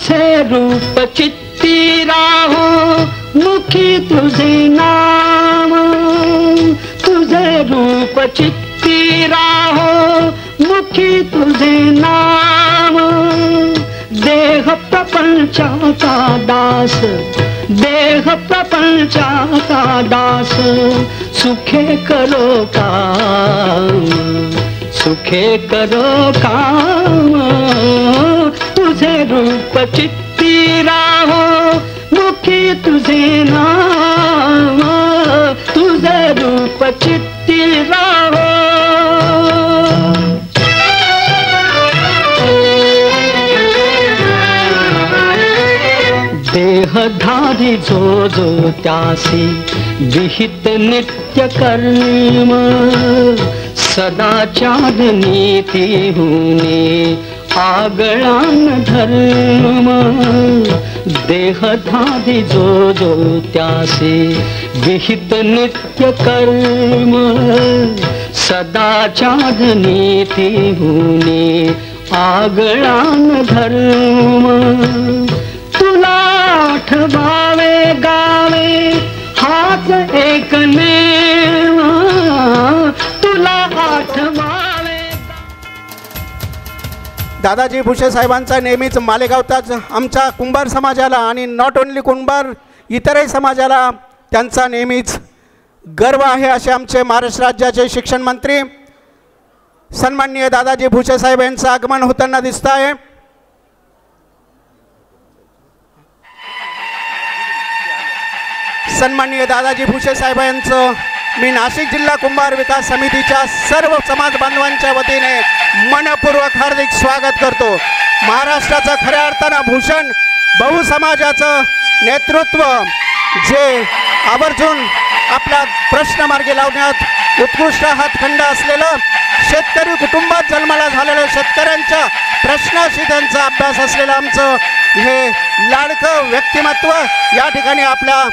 तुझे रूप चित्ती राहो मुखी तुझे नाम, तुझे रूप चित्ती राहो मुखी तुझे नाम। देह प्रपंचाचा दास, देह प्रपंचाचा दास, सुखे करो काम, सुखे करो काम। तुझे रूप चित्ती राहो मुखी तुझे नाम, तुझे रूप चित्ती राहो। देहधारी जो जो त्यासी विहित नित्य कर्म, सदाचार नीती होणे आगळान धर्म। देहधारी जो जो त्यासी विहित नित्य कर्म, सदाचार नीती होणे आगळान धर्म। तुला आठवावे गावे हाच एक नेम, तुला आठवावे। दादाजी भुसे साहेबांचा नेहमीच मालेगावचाच आमच्या कुंभार समाजाला आणि नॉट ओन्ली कुंभार इतरही समाजाला त्यांचा नेहमीच गर्व आहे असे आमचे महाराष्ट्र राज्याचे शिक्षण मंत्री सन्माननीय दादाजी भुसे साहेब यांचं आगमन होताना दिसत आहे। सन्माननीय दादाजी भुसे साहेब यांचं मी नाशिक जिल्हा कुंभार विकास समितीच्या सर्व समाज बांधवांच्या वतीने मनपूर्वक हार्दिक स्वागत करतो। महाराष्ट्राचं खऱ्या अर्थानं भूषण बहुसमाजाचं नेतृत्व जे आवर्जून आपला प्रश्न मार्गी लावण्यात उत्कृष्ट हातखंड असलेलं, शेतकरी कुटुंबात जन्माला झालेलं, शेतकऱ्यांच्या प्रश्नाशी त्यांचा अभ्यास असलेलं आमचं हे लाडकं व्यक्तिमत्व या ठिकाणी आपल्या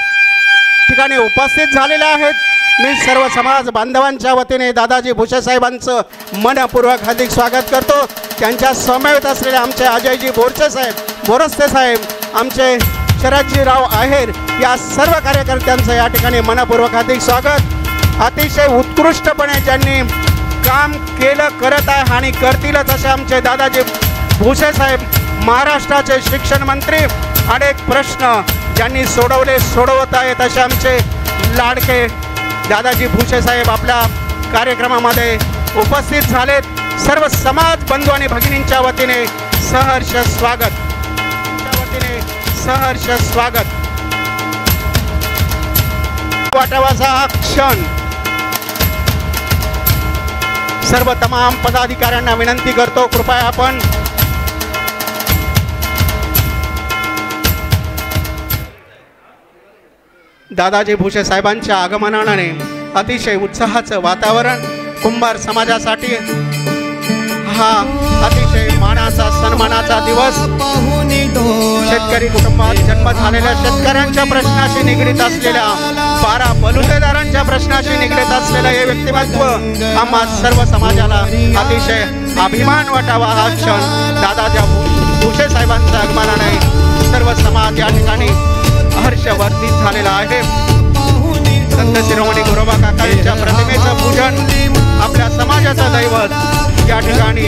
ठिकाणी उपस्थित झालेले आहेत। मी सर्व समाज बांधवांच्या वतीने दादाजी भुसे साहेबांचं मनपूर्वक हार्दिक स्वागत करतो। त्यांच्या समवेत असलेले आमचे अजयजी बोरस्ते साहेब, आमचे शरदजीराव आहेर या सर्व कार्यकर्त्यांचं या ठिकाणी मनपूर्वक हार्दिक स्वागत। अतिशय उत्कृष्टपणे ज्यांनी काम केलं, करत आहे आणि करतीलच असे आमचे दादाजी भुसे साहेब, महाराष्ट्राचे शिक्षण मंत्री, अनेक प्रश्न ज्यांनी सोडवले, सोडवत आहेत असे आमचे लाडके दादाजी भुसे साहेब आपल्या कार्यक्रमामध्ये उपस्थित झालेत। सर्व समाज बंधू आणि भगिनींच्या वतीने सहर्ष स्वागत, सहर्ष स्वागत। वाटावाचा हा क्षण सर्व तमाम पदाधिकाऱ्यांना विनंती करतो, कृपया आपण दादाजी भुसे साहेबांच्या आगमनाने अतिशय उत्साहाचं वातावरण कुंभार समाजासाठी हा अतिशय मानाचा सन्मानाचा दिवस। शेतकरी कुटुंबात जन्म झालेल्या शेतकऱ्यांच्या प्रश्नाशी निगडीत असलेल्या, 12 बलुतेदारांच्या प्रश्नाशी निगडीत असलेलं हे व्यक्तिमत्व आम्हा सर्व समाजाला अतिशय अभिमान वाटावा हा क्षण दादाजी भुसे साहेबांच्या आगमनाने सर्व समाज या ठिकाणी हर्षवर्धित झालेला आहे। संत शिरोमणी गोरोबा काकांच्या प्रतिमेचं पूजन, आपल्या समाजाचं दैवत या ठिकाणी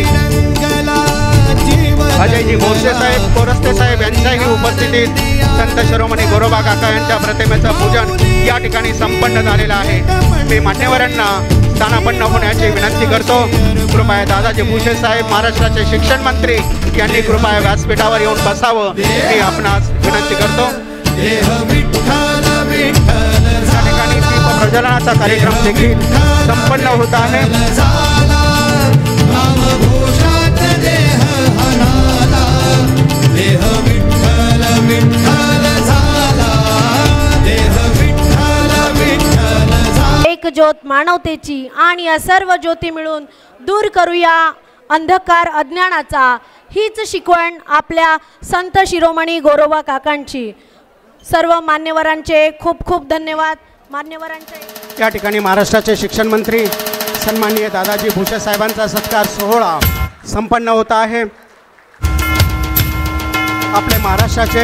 अजयजी बोरस्ते साहेब यांच्याही उपस्थितीत संत शिरोमणी गोरोबा काका यांच्या प्रतिमेचं पूजन या ठिकाणी संपन्न झालेलं आहे। मी मान्यवरांना स्थानापन्न होण्याची विनंती करतो। कृपया दादाजी भुसे साहेब महाराष्ट्राचे शिक्षण मंत्री यांनी कृपया व्यासपीठावर येऊन बसावं मी आपणास विनंती करतो। या ठिकाणी दीप प्रज्वलनाचा कार्यक्रम देखील संपन्न होत आहे। एक ज्योत मानवतेची आणि या सर्व ज्योती मिळून दूर करूया अंधकार अज्ञानाचा, हीच शिकवण आपल्या संत शिरोमणी गोरोबा काकांची। सर्व मान्यवरांचे खूप खूप धन्यवाद। मान्यवरांचे या ठिकाणी महाराष्ट्राचे शिक्षण मंत्री सन्माननीय दादाजी भुसे साहेबांचा सत्कार सोहळा संपन्न होता आहे। आपले महाराष्ट्राचे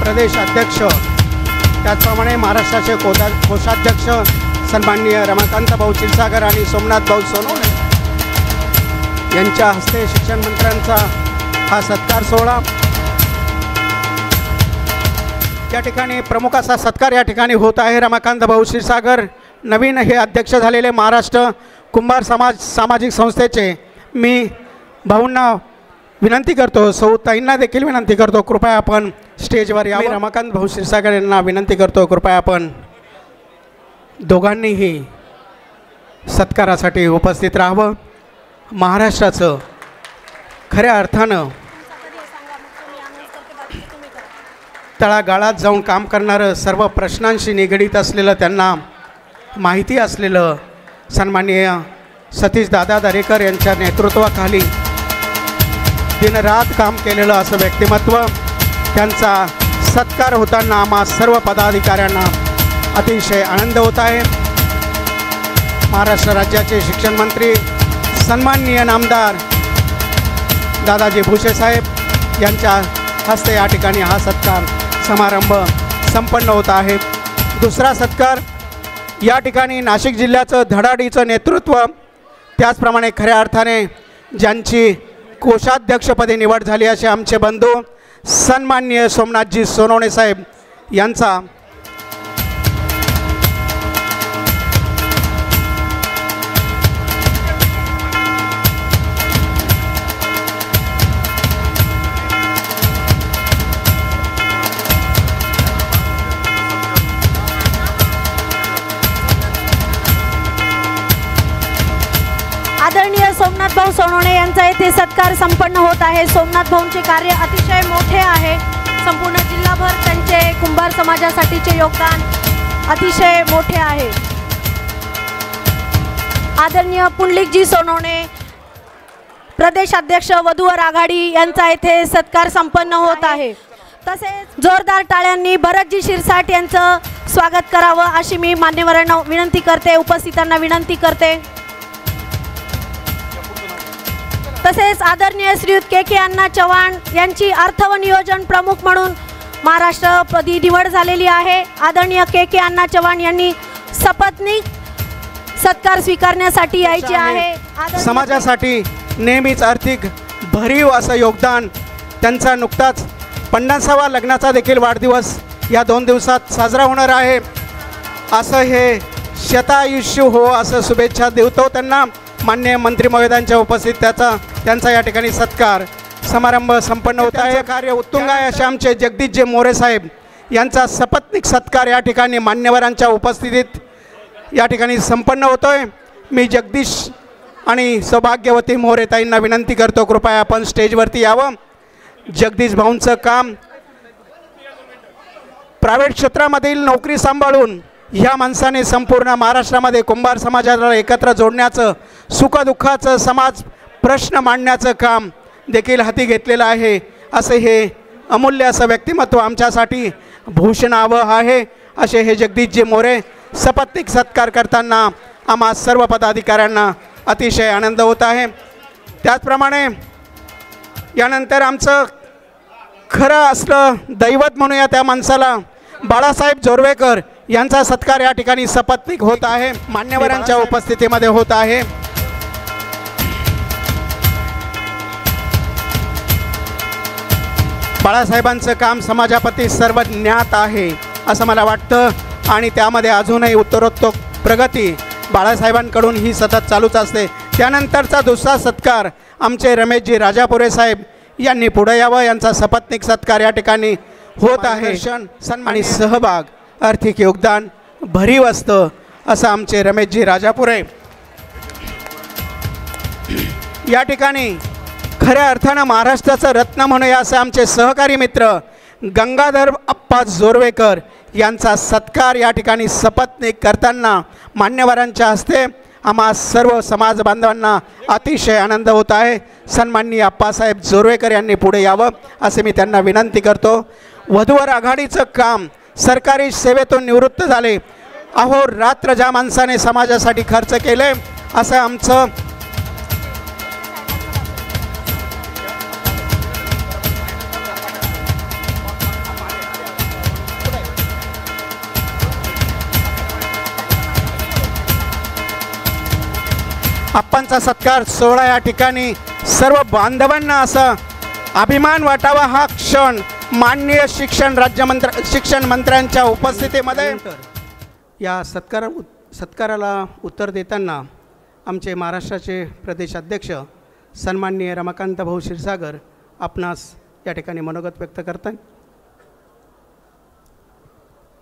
प्रदेश अध्यक्ष त्याचप्रमाणे महाराष्ट्राचे कोषाध्यक्ष सन्माननीय रमाकांत भाऊ क्षीरसागर आणि सोमनाथ भाऊ सोनवणे यांच्या हस्ते शिक्षण मंत्र्यांचा हा सत्कार सोहळा या ठिकाणी प्रमुख असा सत्कार या ठिकाणी होत आहे। रमाकांत भाऊ क्षीरसागर नवीन हे अध्यक्ष झालेले महाराष्ट्र कुंभार सामाजिक संस्थेचे मी भाऊंना विनंती करतो, सौ ताईंना देखील विनंती करतो कृपया आपण स्टेजवर यावे। रमाकांत भाऊ क्षीरसागर यांना विनंती करतो कृपया आपण दोघांनीही सत्कारासाठी उपस्थित राहावं। महाराष्ट्राचं खऱ्या अर्थानं तळागाळात जाऊन काम करणारं सर्व प्रश्नांशी निगडीत असलेलं त्यांना माहिती असलेलं सन्माननीय सतीश दादा दरेकर यांच्या नेतृत्वाखाली दिनरात काम केलेलं असं व्यक्तिमत्व त्यांचा सत्कार होताना आम्हा सर्व पदाधिकाऱ्यांना अतिशय आनंद होत आहे। महाराष्ट्र राज्याचे शिक्षण मंत्री सन्माननीय नामदार दादाजी भुसे साहेब यांच्या हस्ते या ठिकाणी हा सत्कार समारंभ संपन्न होत आहे। दुसरा सत्कार या ठिकाणी नाशिक जिल्ह्याचं धडाडीचं नेतृत्व त्याचप्रमाणे खऱ्या अर्थाने ज्यांची कोषाध्यक्षपदी निवड झाली असे आमचे बंधू सन्माननीय सोमनाथजी सोनवणे साहेब यांचा आदरणीय सोमनाथ भाऊ सोनवणे यांचा येथे सत्कार संपन्न होत आहे। सोमनाथ भाऊंचे कार्य अतिशय मोठे आहे। संपूर्ण जिल्हाभर त्यांचे कुंभार समाजासाठीचे योगदान अतिशय मोठे आहे। आदरणीय पुंडलिकजी सोनवणे प्रदेश अध्यक्ष वधूवर आघाडी यांचा येथे सत्कार संपन्न होत आहे। तसेच जोरदार टाळ्यांनी भरतजी शिरसाट यांचं स्वागत करावं अशी मी मान्यवरांना विनंती करते, उपस्थितांना विनंती करते। तसेच आदरणीय श्रीयुत के अण्णा चव्हाण यांची अर्थ व नियोजन प्रमुख म्हणून महाराष्ट्रपदी निवड झालेली आहे। आदरणीय के अण्णा चव्हाण यांनी सपत्नीक सत्कार स्वीकारण्यासाठी यायचे आहे। समाजासाठी नेहमीच आर्थिक भरीव असं योगदान त्यांचा नुकताच 50वा लग्नाचा देखील वाढदिवस या 2 दिवसात साजरा होणार आहे। असं हे शतायुष्य हो असं शुभेच्छा देतो त्यांना। माननीय मंत्री महोदयांच्या उपस्थित त्यांचा या ठिकाणी सत्कार समारंभ संपन्न होत आहे। कार्य उत्तुंग आहे असे आमचे जगदीशजी मोरे साहेब यांचा सपत्नीक सत्कार या ठिकाणी मान्यवरांच्या उपस्थितीत या ठिकाणी संपन्न होतोय। मी जगदीश आणि सौभाग्यवती मोरे ताईंना विनंती करतो कृपया आपण स्टेजवरती यावं। जगदीश भाऊंचं काम प्रायव्हेट क्षेत्रामधील नोकरी सांभाळून ह्या माणसाने संपूर्ण महाराष्ट्रामध्ये कुंभार समाजाला एकत्र जोडण्याचं सुखदुःखाचं समाज प्रश्न मांडण्याचं काम देखील हाती घेतलेलं आहे। असे हे अमूल्य असं व्यक्तिमत्व आमच्यासाठी भूषणावं आहे असे हे जगदीशजी मोरे सपत्नीक सत्कार करताना आम्हा सर्व पदाधिकाऱ्यांना अतिशय आनंद होत आहे। त्याचप्रमाणे यानंतर आमचं खरं असलं दैवत म्हणूया त्या माणसाला बाळासाहेब जोरवेकर यांचा सत्कार या ठिकाणी सपत्नीक होत आहे, मान्यवरांच्या उपस्थितीमध्ये होत आहे। बाळासाहेबांचं काम समाजाप्रती सर्व ज्ञात आहे असं मला वाटतं आणि त्यामध्ये अजूनही उत्तरोत्तर प्रगती बाळासाहेबांकडून ही सतत चालूच असते। त्यानंतरचा दुसरा सत्कार आमचे रमेशजी राजापुरे साहेब यांनी पुढे यावं, यांचा सपत्नीक सत्कार या ठिकाणी होत आहे। आणि सहभाग आर्थिक योगदान भरीव असतं असं आमचे रमेशजी राजापुरे या ठिकाणी खऱ्या अर्थानं महाराष्ट्राचं रत्न म्हणूया असं आमचे सहकारी मित्र गंगाधर अप्पा जोरवेकर यांचा सत्कार या ठिकाणी सपत्नीक करताना मान्यवरांच्या हस्ते आम्हा सर्व समाज बांधवांना अतिशय आनंद होत आहे। सन्माननीय अप्पासाहेब जोरवेकर यांनी पुढे यावं असे मी त्यांना विनंती करतो। वधूवर आघाडीचं काम सरकारी सेवेतून निवृत्त झाले, अहोरात्र ज्या माणसाने समाजासाठी खर्च केले असं आमचं आप्पांचा सत्कार सोहळा या ठिकाणी सर्व बांधवांना असा अभिमान वाटावा हा क्षण माननीय शिक्षण मंत्र्यांच्या उपस्थितीमध्ये या सत्काराला उत्तर देताना आमचे महाराष्ट्राचे प्रदेशाध्यक्ष सन्माननीय रमाकांत भाऊ क्षीरसागर आपणास या ठिकाणी मनोगत व्यक्त करतात.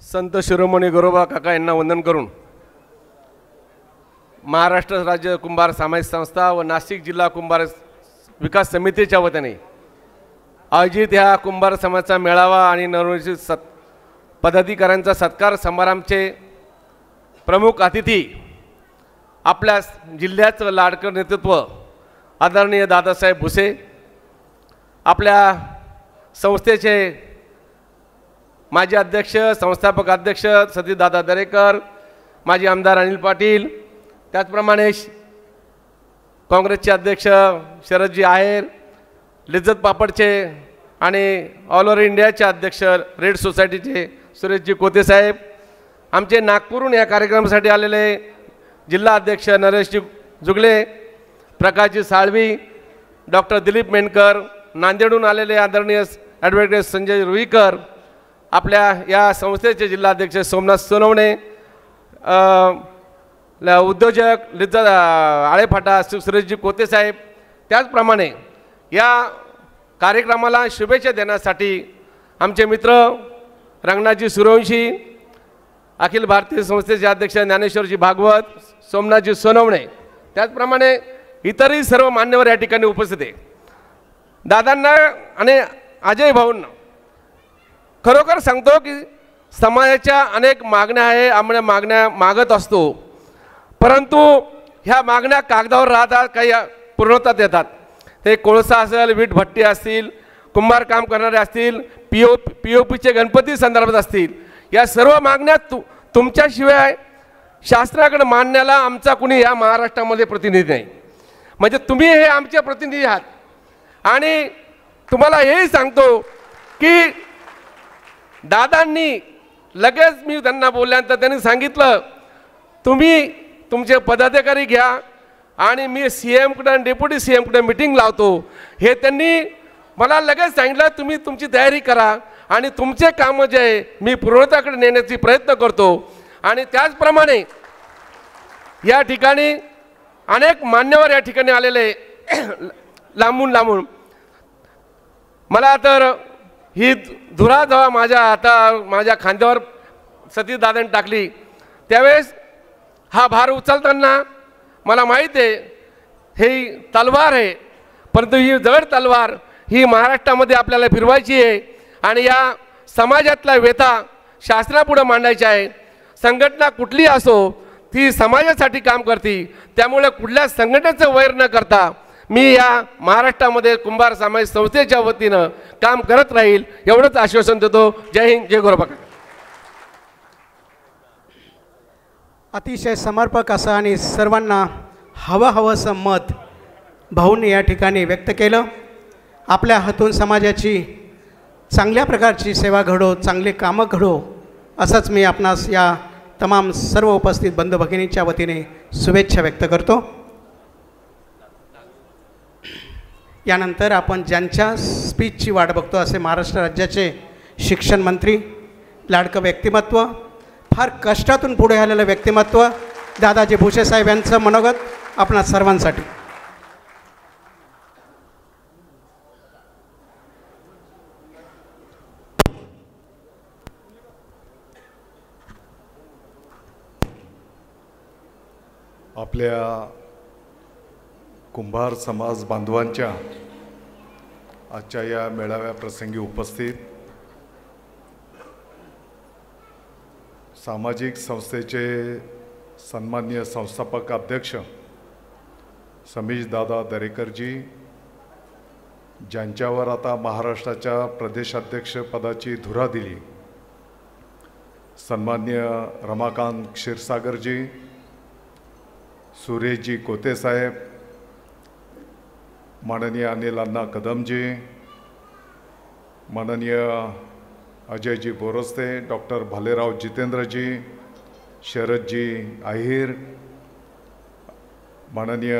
संत शिरोमणी गोरोबा काका यांना वंदन करून महाराष्ट्र राज्य कुंभार सामाजिक संस्था व नाशिक जिल्हा कुंभार विकास समितीच्या वतीने आयोजित ह्या कुंभार समाजाचा मेळावा आणि नवनिर्वाचित पदाधिकाऱ्यांचा सत्कार समारंभाचे प्रमुख अतिथी आपल्या जिल्ह्याचं लाडकं नेतृत्व आदरणीय दादासाहेब भुसे, आपल्या संस्थेचे माजी अध्यक्ष संस्थापक अध्यक्ष सतीशदादा दरेकर, माजी आमदार अनिल पाटील, त्याचप्रमाणे काँग्रेसचे अध्यक्ष शरदजी आहेर, लिज्जत पापडचे आणि ऑल ओव्हर इंडियाचे अध्यक्ष रेड सोसायटीचे सुरेशजी कोते साहेब, आमचे नागपूरहून या कार्यक्रमासाठी आलेले जिल्हा अध्यक्ष नरेशजी जुगले, प्रकाशजी साळवी, डॉक्टर दिलीप मेनकर, नांदेडहून आलेले आदरणीय ॲडव्होकेट संजय रुईकर, आपल्या या संस्थेचे जिल्हाध्यक्ष सोमनाथ सोनवणे, उद्योजक लिज्जत आळेफाटा सुरेशजी कोते साहेब, त्याचप्रमाणे या कार्यक्रमाला शुभेच्छा देण्यासाठी आमचे मित्र रंगनाथजी सूर्यवंशी, अखिल भारतीय संस्थेचे अध्यक्ष ज्ञानेश्वरजी भागवत, सोमनाथजी सोनवणे, त्याचप्रमाणे इतरही सर्व मान्यवर या ठिकाणी उपस्थित आहे. दादांना आणि अजय भाऊंना खरोखर सांगतो की समाजाच्या अनेक मागण्या आहे, आम्ही मागण्या मागत असतो, परंतु ह्या मागण्या कागदावर राहतात, काही पूर्णतात येतात. ते कोळसा असेल, वीट भट्टी असतील, कुंभार काम करणारे असतील, POPचे गणपती संदर्भात असतील, या सर्व मागण्या तुमच्याशिवाय शास्त्राकडे मांडण्याला आमचा कुणी या महाराष्ट्रामध्ये प्रतिनिधी नाही. म्हणजे तुम्ही हे आमचे प्रतिनिधी आहात. आणि तुम्हाला हेही सांगतो की दादांनी लगेच मी त्यांना बोलल्यानंतर त्यांनी सांगितलं तुम्ही तुमचे पदाधिकारी घ्या आणि मी CMकडे आणि डेप्युटी CMकडे मीटिंग लावतो. हे त्यांनी मला लगेच सांगितलं, तुम्ही तुमची तयारी करा आणि तुमचे कामं जे आहे मी पूर्णतेकडे नेण्याचा प्रयत्न करतो. आणि त्याचप्रमाणे या ठिकाणी अनेक मान्यवर या ठिकाणी आलेले लांबून मला तर ही धुरा जेव्हा माझ्या खांद्यावर सतीशदादांनी टाकली त्यावेळेस हा भार उचलताना मला माहीत आहे ही तलवार आहे, परंतु ही जड तलवार ही महाराष्ट्रामध्ये आपल्याला फिरवायची आहे आणि या समाजातला व्यथा शासनापुढे मांडायची आहे. संघटना कुठली असो ती समाजासाठी काम करते, त्यामुळे कुठल्या संघटनेचं वैर न करता मी या महाराष्ट्रामध्ये कुंभार सामाजिक संस्थेच्या वतीनं काम करत राहील एवढंच आश्वासन देतो. जय हिंद, जय गोरोबा. अतिशय समर्पक असं आणि सर्वांना हवंसं मत भाऊंनी या ठिकाणी व्यक्त केलं. आपल्या हातून समाजाची चांगल्या प्रकारची सेवा घडो, चांगले कामं घडो, असंच मी आपणास या तमाम सर्व उपस्थित बंधू भगिनींच्या वतीने शुभेच्छा व्यक्त करतो. यानंतर आपण ज्यांच्या स्पीचची वाट बघतो असे महाराष्ट्र राज्याचे शिक्षण मंत्री, लाडकं व्यक्तिमत्व, फार कष्टातून पुढे आलेलं व्यक्तिमत्व दादाजी भुसे साहेब यांचं मनोगत आपणा सर्वांसाठी. आपल्या कुंभार समाज बांधवांच्या आजच्या या मेळाव्याप्रसंगी उपस्थित सामाजिक संस्थेचे सन्माननीय संस्थापक अध्यक्ष सतीशदादा दरेकरजी, ज्यांच्यावर आता महाराष्ट्राच्या प्रदेशाध्यक्षपदाची धुरा दिली, सन्माननीय रमाकांत क्षीरसागरजी, सुरेशजी कोते साहेब, माननीय अनिल अण्णा कदमजी, माननीय अजयजी बोरस्ते, डॉक्टर भालेराव जितेंद्रजी, शरदजी आहेर, माननीय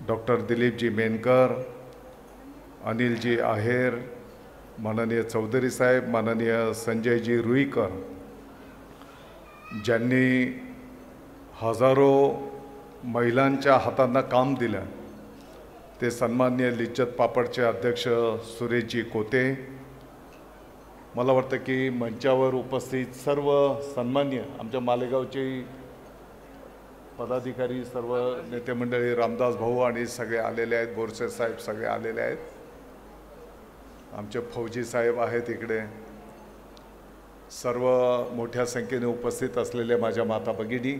डॉक्टर दिलीपजी मेनकर, अनिलजी आहेर, माननीय चौधरी साहेब, माननीय संजयजी रुईकर, ज्यांनी हजारो महिलांच्या हातांना काम दिलं, ते सन्माननीय लिज्जत पापडचे अध्यक्ष सुरेशजी कोते, मला वाटतं की मंचावर उपस्थित सर्व सन्मान्य आमच्या मालेगावचे पदाधिकारी, सर्व नेते मंडळी, रामदास भाऊ आणि सगळे आलेले आहेत, बोरसे साहेब सगळे आलेले आहेत, आमचे फौजी साहेब आहेत इकडे, सर्व मोठ्या संख्येने उपस्थित असलेल्या माझ्या माता भगिनी,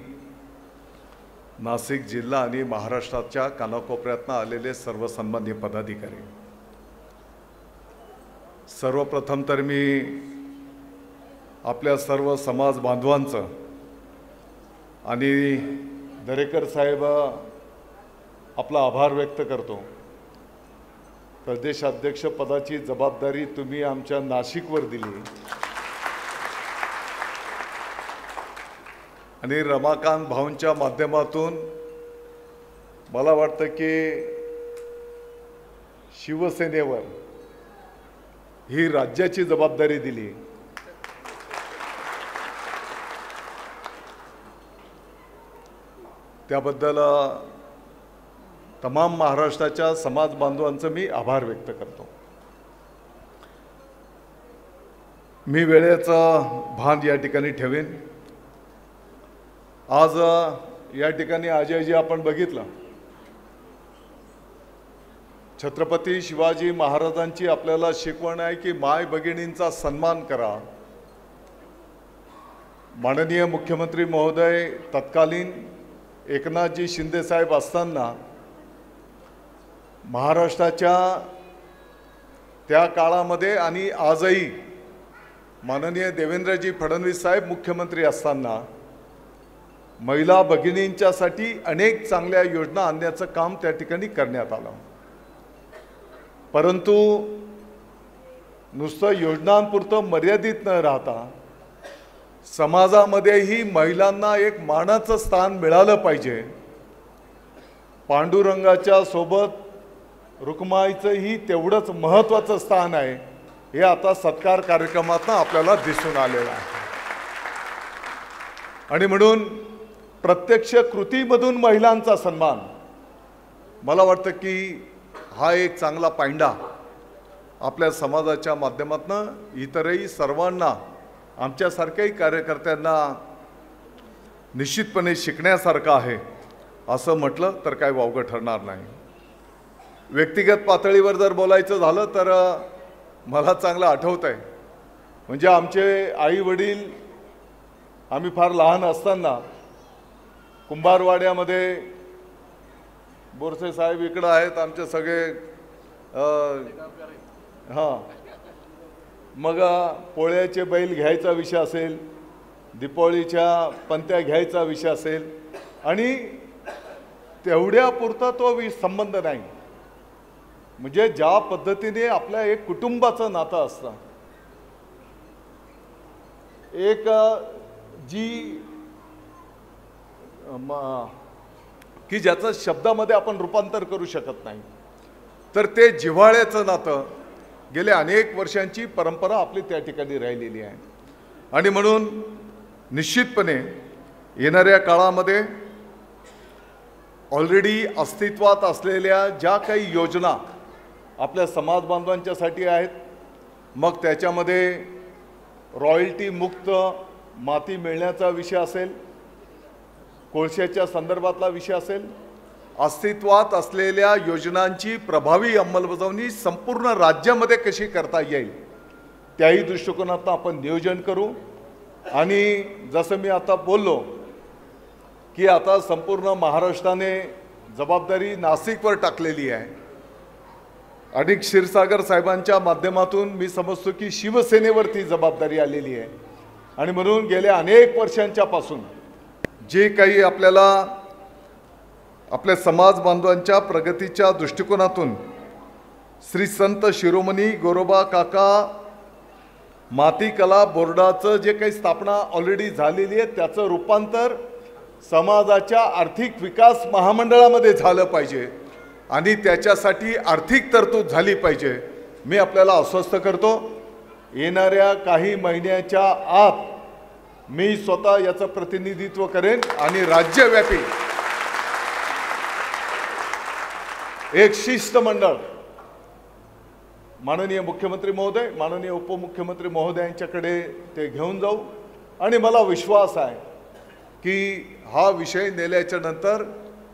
नाशिक जिल्हा आणि महाराष्ट्राच्या कानाकोपऱ्यातनं आलेले सर्व सन्माननीय पदाधिकारी, सर्वप्रथम तर मी आपल्या सर्व समाज बांधवांचं आणि दरेकर साहेब आपला आभार व्यक्त करतो. प्रदेशाध्यक्ष पदाची जबाबदारी तुम्ही आमच्या नाशिकवर दिली आणि रमाकांत भाऊंच्या माध्यमातून मला वाटतं की शिवसेनेवर ही राज्याची जबाबदारी दिली. त्याबद्दल तमाम महाराष्ट्राच्या समाज बांधवांचं मी आभार व्यक्त करतो. मी वेळेचं भान या ठिकाणी ठेवेन. आज या ठिकाणी अजयजी आपण बघितलं, छत्रपती शिवाजी महाराजांची आपल्याला शिकवण आहे की माय भगिनींचा सन्मान करा. माननीय मुख्यमंत्री महोदय तत्कालीन एकनाथजी शिंदे साहेब असताना महाराष्ट्राच्या त्या काळामध्ये आणि आजही माननीय देवेंद्रजी फडणवीस साहेब मुख्यमंत्री असताना महिला भगिनींच्यासाठी अनेक चांगल्या योजना आणण्याचं काम त्या ठिकाणी करण्यात आलं. परंतु नुसतं योजनांपुरतं मर्यादित न राहता समाजामध्येही महिलांना एक मानाचं स्थान मिळालं पाहिजे. पांडुरंगाच्या सोबत रुक्माईचंही तेवढंच महत्त्वाचं स्थान आहे, हे आता सत्कार कार्यक्रमातून आपल्याला दिसून आलेलं आहे. आणि म्हणून प्रत्यक्ष कृतीमधून महिलांचा सन्मान, मला वाटतं की हा एक चांगला पायंडा आपल्या समाजाच्या माध्यमातून इतरही सर्वांना, आमच्यासारख्याही कार्यकर्त्यांना निश्चितपणे शिकण्यासारखं आहे असं म्हटलं तर काय वावगं ठरणार नाही. व्यक्तिगत पातळीवर जर बोलायचं झालं तर मला चांगलं आठवतं आहे, म्हणजे आमचे आई वडील आम्ही फार लहान असताना कुंभारवाड्यामध्ये, बोरसे साहेब इकडं आहेत आमचे सगळे, हां, मग पोळ्याचे बैल घ्यायचा विषय असेल, दीपावलीच्या पंत्या घ्यायचा विषय असेल, आणि तेवढ्यापुरता तो संबंध नाही. म्हणजे ज्या पद्धतीने आपल्या एक कुटुंबाचं नातं असतं, एक जी की ज्याचं शब्दामध्ये आपण रूपांतर करू शकत नाही, तर ते जिव्हाळ्याचं नातं गेल्या अनेक वर्षांची परंपरा आपली त्या ठिकाणी राहिलेली आहे. आणि म्हणून निश्चितपणे येणाऱ्या काळामध्ये ऑलरेडी अस्तित्वात असलेल्या ज्या काही योजना आपल्या समाज बांधवांच्यासाठी आहेत, मग त्याच्यामध्ये रॉयल्टी मुक्त माती मिळण्याचा विषय असेल, कोळशाच्या संदर्भातला विषय असेल, अस्तित्वात असलेल्या योजनांची प्रभावी अंमलबजावणी संपूर्ण राज्यामध्ये कशी करता येईल त्याही दृष्टिकोनातून आपण नियोजन करू. आणि जसं मी आता बोललो की आता संपूर्ण महाराष्ट्राने जबाबदारी नाशिकवर टाकलेली आहे आणि क्षीरसागर साहेबांच्या माध्यमातून मी समजतो की शिवसेनेवरती जबाबदारी आलेली आहे. आणि म्हणून गेल्या अनेक वर्षांच्यापासून जे काही आपल्याला आपल्या समाज बांधवांच्या प्रगतीच्या दृष्टिकोनातून श्री संत शिरोमणी गोरोबा काका माती कला बोर्डाचं जे काही स्थापना ऑलरेडी झालेली आहे, त्याचं रूपांतर समाजाच्या आर्थिक विकास महामंडळामध्ये झालं पाहिजे आणि त्याच्यासाठी आर्थिक तरतूद झाली पाहिजे। मी आपल्याला आश्वस्त करतो, येणाऱ्या काही महिन्याच्या आत मी स्वतः याचं प्रतिनिधित्व करेन आणि राज्यव्यापी एक शिष्टमंडळ माननीय मुख्यमंत्री महोदय, माननीय उपमुख्यमंत्री महोदयांच्याकडे ते घेऊन जाऊ आणि मला विश्वास आहे की हा विषय नेल्याच्या नंतर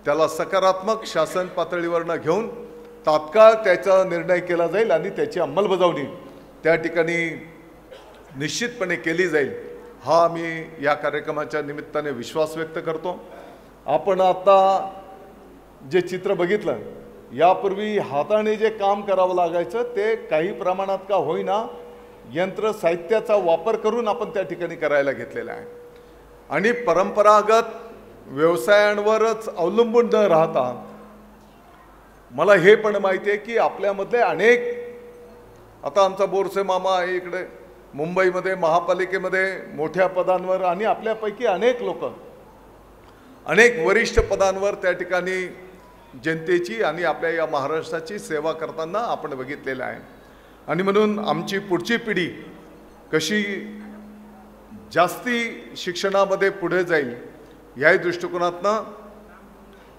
त्याला सकारात्मक शासन पातळीवरनं घेऊन तात्काळ त्याचा निर्णय केला जाईल आणि त्याची अंमलबजावणी त्या ठिकाणी निश्चितपणे केली जाईल, हा मी या कार्यक्रमाच्या निमित्ताने विश्वास व्यक्त करतो। आपण आता जे चित्र बघितलं, यापूर्वी हाताने जे काम करावं लागायचं ते काही प्रमाणात का होईना यंत्र साहित्याचा वापर करून आपण त्या ठिकाणी करायला घेतलेला आहे आणि परंपरागत व्यवसायांवरच अवलंबून न राहता मला हे पण माहिती आहे की आपल्यामधले अनेक, आता आमचा बोरसे मामा आहे इकडे मुंबईमध्ये महापालिकेमध्ये मोठ्या पदांवर आणि आपल्यापैकी अनेक लोक अनेक वरिष्ठ पदांवर त्या ठिकाणी जनतेची आणि आपल्या या महाराष्ट्राची सेवा करताना आपण बघितलेलं आहे आणि म्हणून आमची पुढची पिढी कशी जास्ती शिक्षणामध्ये पुढे जाईल याही दृष्टिकोनातनं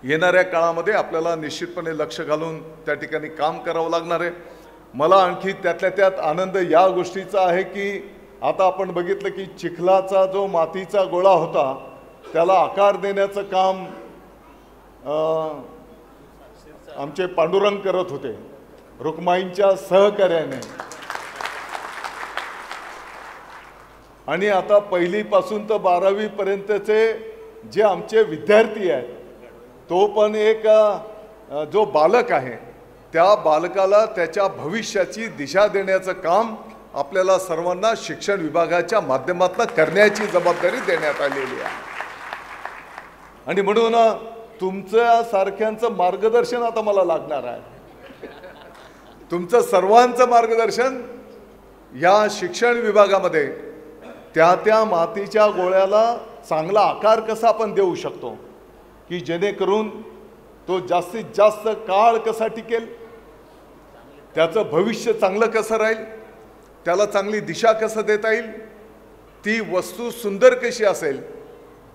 येणाऱ्या काळामध्ये आपल्याला निश्चितपणे लक्ष घालून त्या ठिकाणी काम करावं लागणार आहे। मला आणखी त्यातल्या त्यात आनंद या गोष्टीचा आहे की आता आपण बघितलं की चिखलाचा जो मातीचा गोळा होता त्याला आकार देण्याचं काम आमचे पांडुरंग करत होते रुक्माईंच्या सहकार्याने आणि आता 1ली पासून तर 12वी पर्यंतचे जे आमचे विद्यार्थी आहेत तो पण एक जो बालक आहे त्या बालकाला त्याच्या भविष्याची दिशा देण्याचं काम आपल्याला सर्वांना शिक्षण विभागाच्या माध्यमातून करण्याची जबाबदारी देण्यात आलेली आहे आणि म्हणून तुमच्या सारख्यांचं मार्गदर्शन आता मला लागणार आहे। तुमचं सर्वांचं मार्गदर्शन या शिक्षण विभागामध्ये त्या मातीच्या गोळ्याला चांगला आकार कसा आपण देऊ शकतो की जेणेकरून तो जास्तीत जास्त काळ कसा टिकेल, त्याचं भविष्य चांगलं कसं राहील, त्याला चांगली दिशा कसं देता येईल, ती वस्तू सुंदर कशी असेल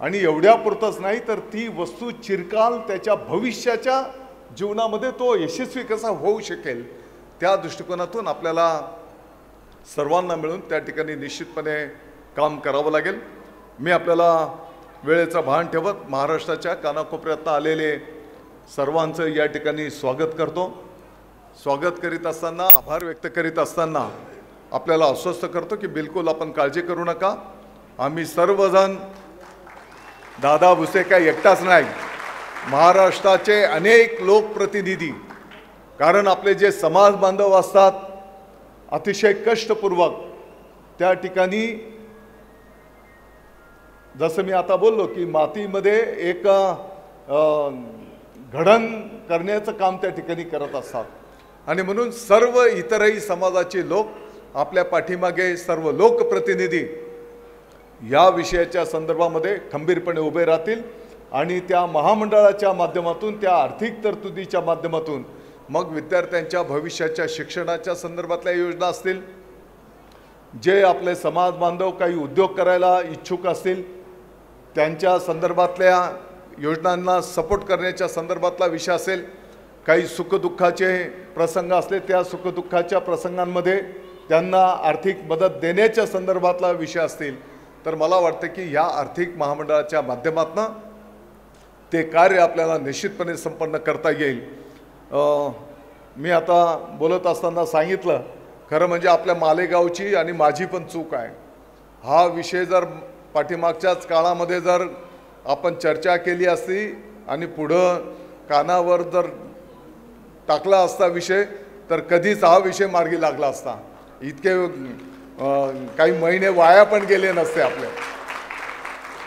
आणि एवढ्यापुरतंच नाही तर ती वस्तू चिरकाल त्याच्या भविष्याच्या जीवनामध्ये तो यशस्वी कसा होऊ शकेल, त्या दृष्टिकोनातून आपल्याला सर्वांना मिळून त्या ठिकाणी निश्चितपणे काम करावं लागेल। मी आपल्याला वेळेचं भान ठेवत महाराष्ट्राच्या कानाकोपऱ्यात आलेले सर्वांचं या ठिकाणी स्वागत करतो। स्वागत करीत असताना, आभार व्यक्त करीत असताना आपल्याला आश्वस्त करतो की बिलकुल आपण काळजी करू नका, आम्ही सर्वजण, दादा भुसे काय एकटाच नाही, महाराष्ट्राचे अनेक लोकप्रतिनिधी, कारण आपले जे समाज बांधव असतात अतिशय कष्टपूर्वक त्या ठिकाणी, जसं मी आता बोललो की मातीमध्ये एक घडण करण्याचं काम त्या ठिकाणी करत असतात आणि म्हणून सर्व इतरही समाजाचे लोक आपल्या पाठीमागे, सर्व लोकप्रतिनिधी या विषयाच्या संदर्भामध्ये खंबीरपणे उभे राहतील आणि त्या महामंडळाच्या माध्यमातून, त्या आर्थिक तरतुदीच्या माध्यमातून मग विद्यार्थ्यांच्या भविष्याच्या शिक्षणाच्या संदर्भातल्या योजना असतील, जे आपले समाज बांधव काही उद्योग करायला इच्छुक असतील त्यांच्या संदर्भातल्या योजनांना सपोर्ट करण्याच्या संदर्भातला विषय असेल, काही सुखदुःखाचे प्रसंग असले त्या सुखदुःखाच्या प्रसंगांमध्ये त्यांना आर्थिक मदत देण्याच्या संदर्भातला विषय असतील, तर मला वाटतं की ह्या आर्थिक महामंडळाच्या माध्यमातून ते कार्य आपल्याला निश्चितपणे संपन्न करता येईल। मी आता बोलत असताना सांगितलं, खरं म्हणजे आपल्या मालेगावची आणि माझी पण चूक आहे। हा विषय जर पाठीमागच्याच काळामध्ये जर आपण चर्चा केली असती आणि पुढं कानावर जर टाकला असता विषय, तर कधीच हा विषय मार्गी लागला असता, इतके काही महिने वाया पण गेले नसते आपले,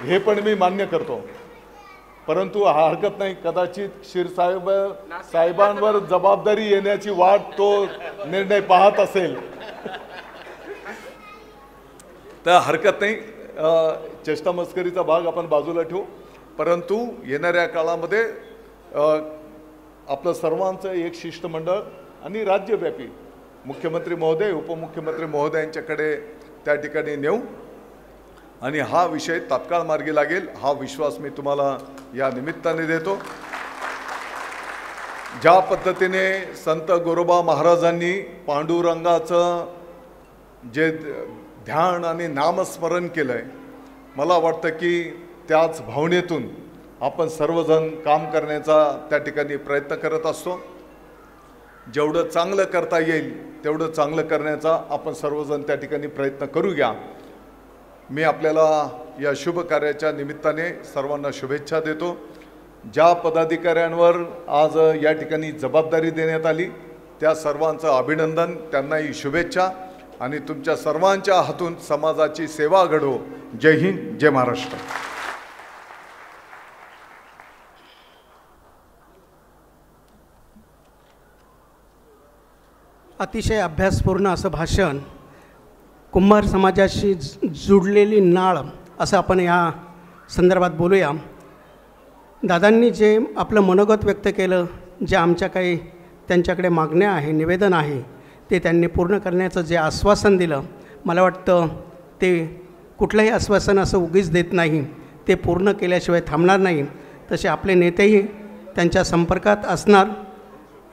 हे पण मी मान्य करतो। परंतु हरकत नाही, कदाचित साहेबांवर जबाबदारी येण्याची वाट तो निर्णय पाहत असेल तर हरकत नाही, चेष्टा मस्करीचा भाग आपण बाजूला ठेवू परंतु येणाऱ्या काळामध्ये आपलं सर्वांचं एक शिष्टमंडळ आणि राज्यव्यापी मुख्यमंत्री महोदय उपमुख्यमंत्री महोदयांच्याकडे त्या ठिकाणी नेऊ आणि हा विषय तात्काळ मार्गी लागेल हा विश्वास मी तुम्हाला या निमित्ताने देतो. ज्या पद्धतीने संत गोरोबा महाराजांनी पांडुरंगाचं जे ध्यान आणि नामस्मरण केलं आहे, मला वाटतं की त्याच भावनेतून आपण सर्वजण काम करण्याचा त्या ठिकाणी प्रयत्न करत असतो. जेवढं चांगलं करता येईल तेवढं चांगलं करण्याचा आपण सर्वजण त्या ठिकाणी प्रयत्न करूया. मी आपल्याला या शुभ कार्याच्या निमित्ताने सर्वांना शुभेच्छा देतो. ज्या पदाधिकाऱ्यांवर आज या ठिकाणी जबाबदारी देण्यात आली त्या सर्वांचं अभिनंदन, त्यांनाही शुभेच्छा आणि तुमच्या सर्वांच्या हातून समाजाची सेवा घडो. जय हिंद, जय महाराष्ट्र. अतिशय अभ्यासपूर्ण असं भाषण, कुंभार समाजाशी जुडलेली नाळ असं आपण या संदर्भात बोलूया. दादांनी जे आपलं मनोगत व्यक्त केलं, जे आमच्या काही त्यांच्याकडे मागण्या आहे, निवेदन आहे, ते त्यांनी पूर्ण करण्याचं जे आश्वासन दिलं, मला वाटतं ते कुठलंही आश्वासन असं उगीच देत नाही, ते पूर्ण केल्याशिवाय थांबणार नाही. तसे आपले नेतेही त्यांच्या संपर्कात असणार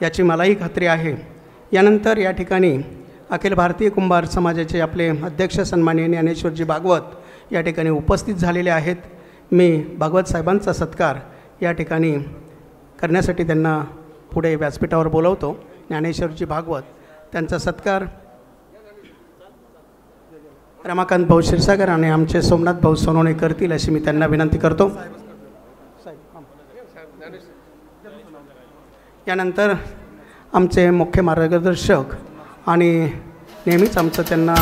याची मलाही खात्री आहे. यानंतर या ठिकाणी अखिल भारतीय कुंभार समाजाचे आपले अध्यक्ष सन्माननीय ज्ञानेश्वरजी भागवत या ठिकाणी उपस्थित झालेले आहेत. मी भागवत साहेबांचा सत्कार या ठिकाणी करण्यासाठी त्यांना पुढे व्यासपीठावर बोलवतो. ज्ञानेश्वरजी भागवत त्यांचा सत्कार रमाकांत भाऊ क्षीरसागर आणि आमचे सोमनाथ भाऊ सोनवणे करतील अशी मी त्यांना विनंती करतो. यानंतर आमचे मुख्य मार्गदर्शक आणि नेहमीच आमचं त्यांना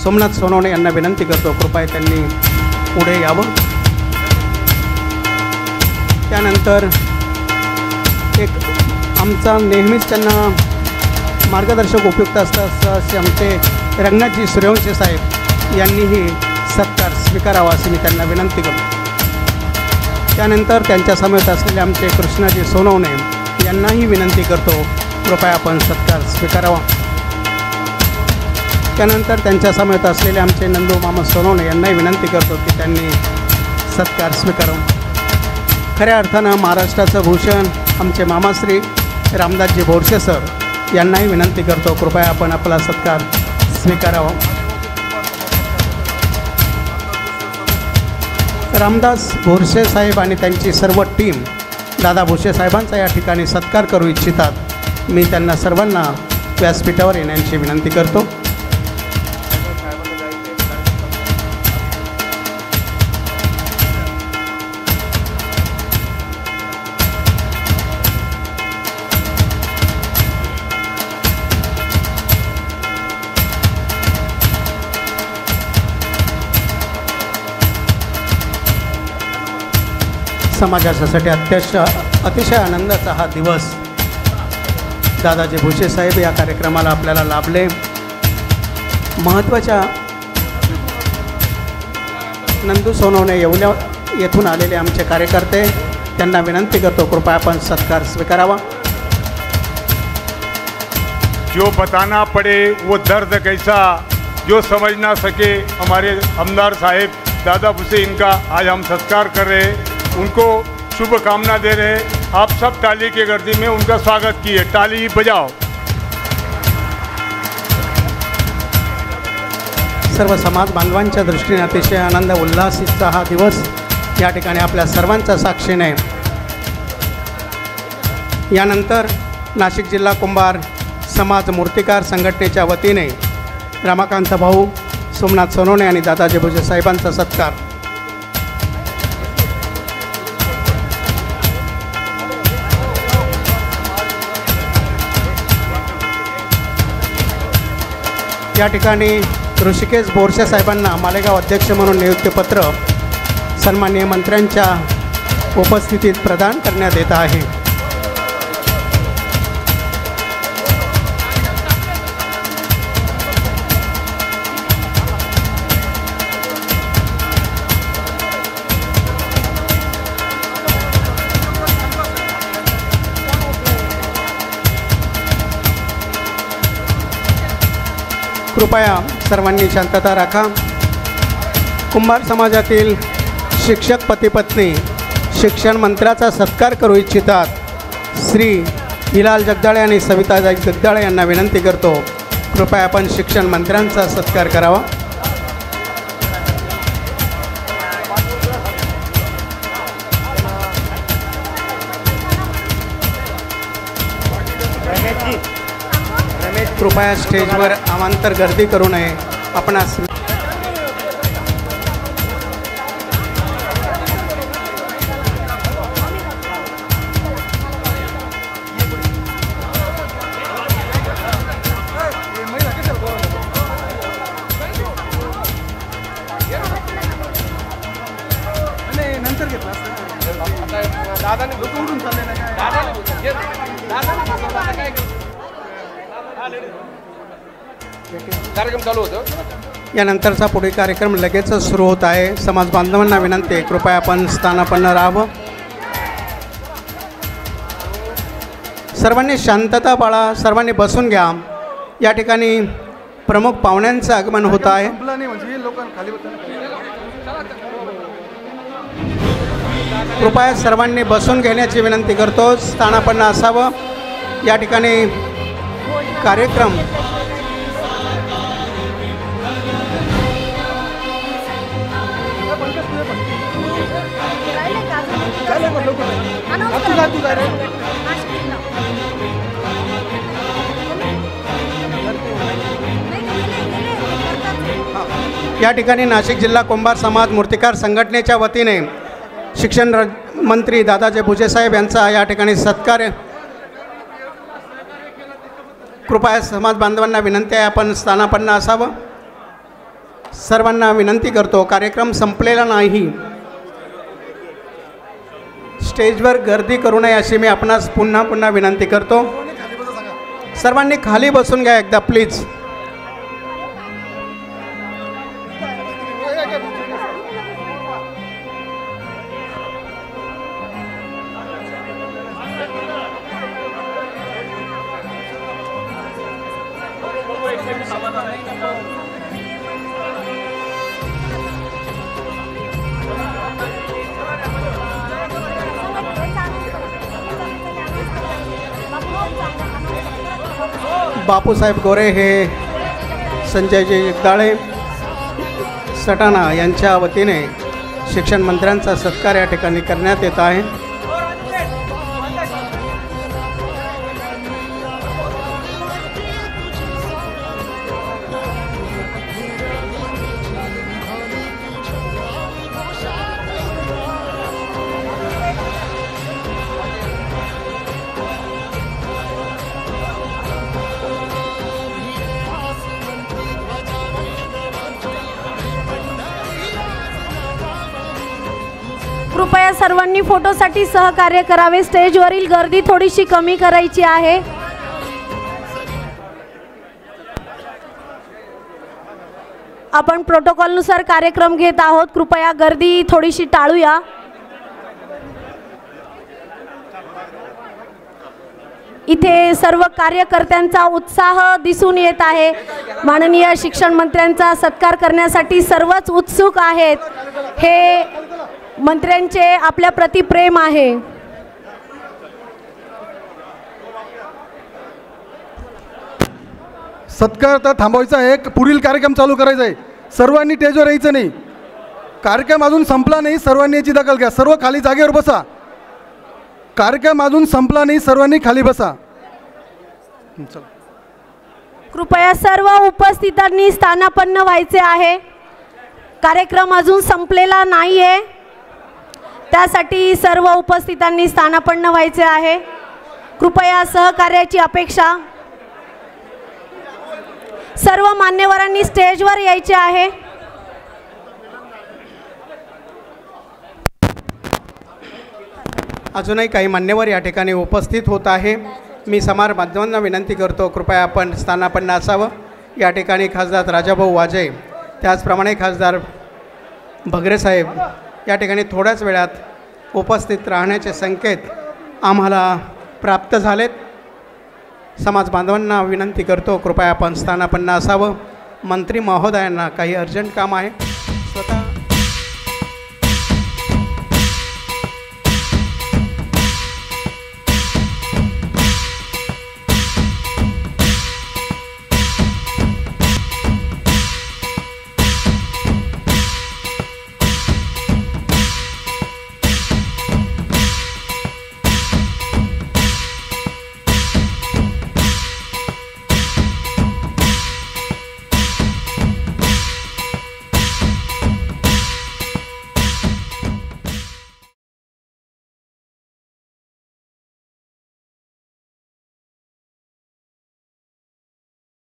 सोमनाथ सोनवणे यांना विनंती करतो, कृपया त्यांनी पुढे यावं. त्यानंतर एक आमचा नेहमीच त्यांना मार्गदर्शक उपयुक्त असतात असे आमचे रंगनाथजी सूर्यवंशी साहेब यांनीही सत्कार स्वीकारावा अशी मी त्यांना विनंती करतो. त्यानंतर त्यांच्या समेत असलेले आमचे कृष्णाजी सोनवणे यांनाही विनंती करतो, कृपया आपण सत्कार स्वीकारावा. त्यानंतर त्यांच्या समेत असलेले आमचे नंदू मामा सोनवणे यांनाही विनंती करतो की त्यांनी सत्कार स्वीकारावा. खऱ्या अर्थानं महाराष्ट्राचं भूषण आमचे मामाश्री रामदासजी बोरसे सर यांनाही विनंती करतो, कृपया आपण आपला सत्कार स्वीकारावा. रामदास बोरसे साहेब आणि त्यांची सर्व टीम दादा भोसे साहेबांचा या ठिकाणी सत्कार करू इच्छितात. मी त्यांना सर्वांना व्यासपीठावर येण्याची विनंती करतो. समाजासाठी अतिशय आनंदाचा हा दिवस. दादाजी भोसे साहेब या कार्यक्रमाला आपल्याला लाभले. महत्त्वाच्या नंदू सोनवणे येथून आलेले आमचे कार्यकर्ते, त्यांना विनंती करतो, कृपया आपण सत्कार स्वीकारावा. जो बताना पड़े वो दर्द कैसा, जो समझ ना सके हमारे आमदार साहेब दादा भुसे, इनका आज हम सत्कार कर रहे हैं, उनको शुभकामना दे रहे हैं. आप सब ताली की गर्दी में उनका स्वागत किए, ताली बजाओ. सर्व समाज बांधवांच्या दृष्टीने अतिशय आनंद उल्हासीचा हा दिवस या ठिकाणी आपल्या सर्वांच्या साक्षीने. यानंतर नाशिक जिल्हा कुंभार समाज मूर्तिकार संघटनेच्या वतीने रमाकांत भाऊ सोमनाथ सोनवणे आणि दादाजी भोसे साहेबांचा सत्कार. या ठिकाणी ऋषिकेश बोरसे साहेबांना मालेगाव अध्यक्ष म्हणून नियुक्तीपत्र सन्माननीय मंत्र्यांच्या उपस्थितीत प्रदान करण्यात येत आहे. कृपया सर्वांनी शांतता राखा. कुंभार समाजातील शिक्षक पती-पत्नी शिक्षण मंत्र्याचा सत्कार करू इच्छितात. श्री हिलाल जगदाळे आणि सविता जगदाळे यांना विनंती करतो, कृपया आपण शिक्षण मंत्र्यांचा सत्कार करावा. कृपया स्टेजवर अवांतर गर्दी करू नये. आपणास कार्यक्रम चालू होतो. यानंतरचा पुढील कार्यक्रम लगेचच सुरू होत आहे. समाज बांधवांना विनंती आहे, कृपया आपण स्थानापन्न राहावं. सर्वांनी शांतता पाळा. सर्वांनी बसून घ्या. या ठिकाणी प्रमुख पाहुण्यांचं आगमन होत आहे. कृपया सर्वांनी बसून घेण्याची विनंती करतो. स्थानापन्न असावं. या ठिकाणी कार्यक्रम या ठिकाणी नाशिक जिल्हा कुंभार समाज मूर्तिकार संघटनेच्या वतीने शिक्षण मंत्री दादाजी भुसे साहेब यांचा या ठिकाणी सत्कार. कृपया समाज बांधवांना विनंती आहे, आपण स्थानापन्न असावं. सर्वांना विनंती करतो, कार्यक्रम संपलेला नाही. स्टेजवर गर्दी करू नये अशी मी आपणास पुन्हा पुन्हा विनंती करतो. सर्वांनी खाली बसून घ्या एकदा प्लीज. बापूसाहेब गोरे हे संजयजी जगदाळे सटाणा यांच्या वतीने शिक्षण मंत्र्यांचा सत्कार या ठिकाणी करण्यात येत आहे. कृपया सर्वांनी फोटोसाठी सहकार्य करावे. स्टेजवरील गर्दी थोडीशी कमी करायची आहे. आपण प्रोटोकॉलनुसार कार्यक्रम घेत आहोत. कृपया गर्दी थोडीशी टाळूया. इथे सर्व कार्यकर्त्यांचा उत्साह दिसून येत आहे. माननीय शिक्षण मंत्र्यांचा सत्कार करण्यासाठी सर्वच उत्सुक आहेत. हे मंत्र्यांचे आपल्या प्रति प्रेम आहे. सत्कार तर थांबवायचा आहे. पुढील कार्यक्रम चालू करायचा आहे. सर्वांनी स्टेजवर यायचं नाही. कार्यक्रम अजून संपला नाही. सर्वांनी याची दखल घ्या. सर्व खाली जागेवर बसा. कार्यक्रम अजून संपला नाही. सर्वांनी खाली बसा. कृपया सर्व उपस्थितांनी स्थानापन्न व्हायचे आहे. कार्यक्रम अजून संपलेला नाही आहे. त्यासाठी सर्व उपस्थितांनी स्थानापन्न व्हायचे आहे. कृपया सहकार्याची अपेक्षा. सर्व मान्यवरांनी स्टेजवर यायचे आहे. अजूनही काही मान्यवर या ठिकाणी उपस्थित होत आहे. मी समाज बांधवांना विनंती करतो, कृपया आपण स्थानापन्न असावं. या ठिकाणी खासदार राजाभाऊ वाजे, त्याचप्रमाणे खासदार भगरे साहेब या ठिकाणी थोड्याच वेळात उपस्थित राहण्याचे संकेत आम्हाला प्राप्त झालेत. समाज बांधवांना विनंती करतो, कृपया आपण स्थानापन्न असावं. मंत्री महोदयांना काही अर्जंट काम आहे.